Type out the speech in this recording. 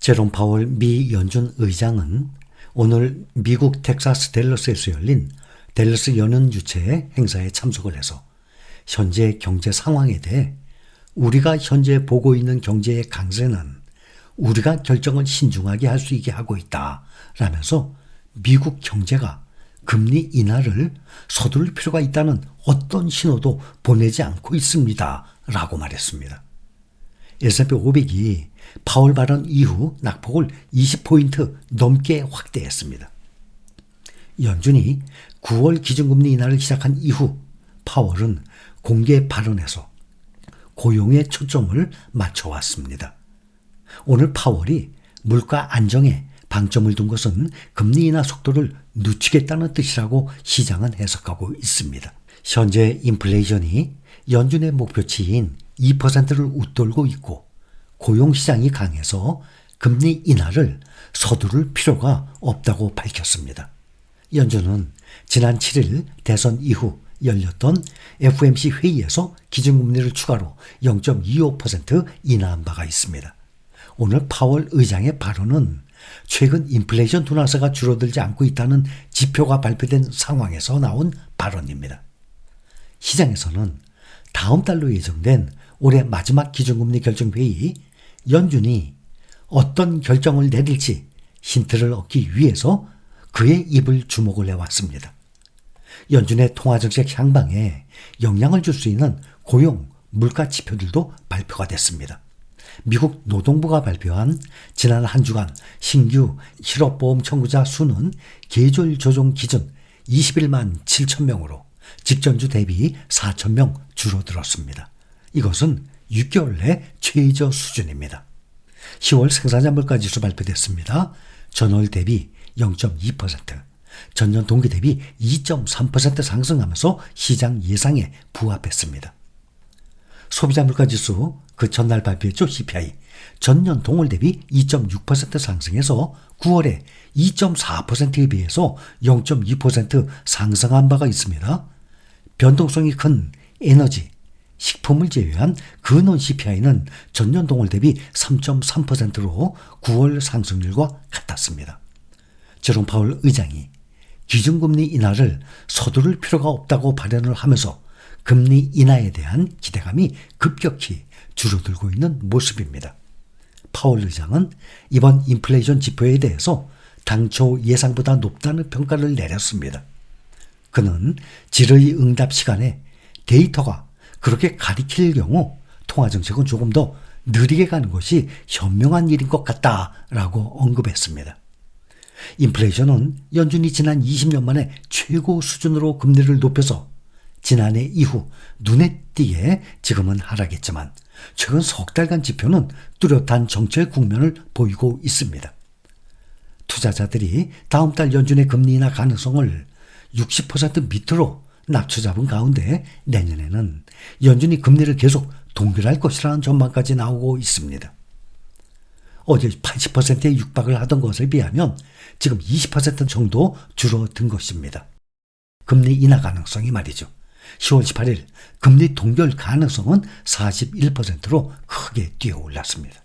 제롬 파월 미 연준 의장은 오늘 미국 텍사스 댈러스에서 열린 댈러스 연은 유치의 행사에 참석을 해서 현재 경제 상황에 대해 우리가 현재 보고 있는 경제의 강세는 우리가 결정을 신중하게 할 수 있게 하고 있다 라면서 미국 경제가 금리 인하를 서두를 필요가 있다는 어떤 신호도 보내지 않고 있습니다 라고 말했습니다. S&P 500이 파월 발언 이후 낙폭을 20포인트 넘게 확대했습니다. 연준이 9월 기준금리 인하를 시작한 이후 파월은 공개 발언에서 고용에 초점을 맞춰왔습니다. 오늘 파월이 물가 안정에 방점을 둔 것은 금리 인하 속도를 늦추겠다는 뜻이라고 시장은 해석하고 있습니다. 현재 인플레이션이 연준의 목표치인 2%를 웃돌고 있고 고용시장이 강해서 금리 인하를 서두를 필요가 없다고 밝혔습니다. 연준은 지난 7일 대선 이후 열렸던 FOMC 회의에서 기준금리를 추가로 0.25% 인하한 바가 있습니다. 오늘 파월 의장의 발언은 최근 인플레이션 둔화세가 줄어들지 않고 있다는 지표가 발표된 상황에서 나온 발언입니다. 시장에서는 다음 달로 예정된 올해 마지막 기준금리 결정회의 연준이 어떤 결정을 내릴지 힌트를 얻기 위해서 그의 입을 주목을 해왔습니다. 연준의 통화정책 향방에 영향을 줄 수 있는 고용, 물가 지표들도 발표가 됐습니다. 미국 노동부가 발표한 지난 한 주간 신규 실업보험 청구자 수는 계절 조정 기준 21만 7천 명으로 직전주 대비 4천 명 줄어들었습니다. 이것은 6개월 내 최저 수준입니다. 10월 생산자 물가지수 발표됐습니다. 전월 대비 0.2%, 전년 동기 대비 2.3% 상승하면서 시장 예상에 부합했습니다. 소비자 물가지수 그 전날 발표했죠. CPI 전년 동월 대비 2.6% 상승해서 9월에 2.4%에 비해서 0.2% 상승한 바가 있습니다. 변동성이 큰 에너지, 식품을 제외한 근원 CPI는 전년 동월 대비 3.3%로 9월 상승률과 같았습니다. 제롬 파월 의장이 기준금리 인하를 서두를 필요가 없다고 발언을 하면서 금리 인하에 대한 기대감이 급격히 줄어들고 있는 모습입니다. 파월 의장은 이번 인플레이션 지표에 대해서 당초 예상보다 높다는 평가를 내렸습니다. 그는 질의 응답 시간에 데이터가 그렇게 가리킬 경우 통화정책은 조금 더 느리게 가는 것이 현명한 일인 것 같다라고 언급했습니다. 인플레이션은 연준이 지난 20년 만에 최고 수준으로 금리를 높여서 지난해 이후 눈에 띄게 지금은 하락했지만 최근 석 달간 지표는 뚜렷한 정체 국면을 보이고 있습니다. 투자자들이 다음 달 연준의 금리 인하 가능성을 60% 밑으로 낮춰잡은 가운데 내년에는 연준이 금리를 계속 동결할 것이라는 전망까지 나오고 있습니다. 어제 80%에 육박을 하던 것에 비하면 지금 20% 정도 줄어든 것입니다. 금리 인하 가능성이 말이죠. 10월 18일 금리 동결 가능성은 41%로 크게 뛰어올랐습니다.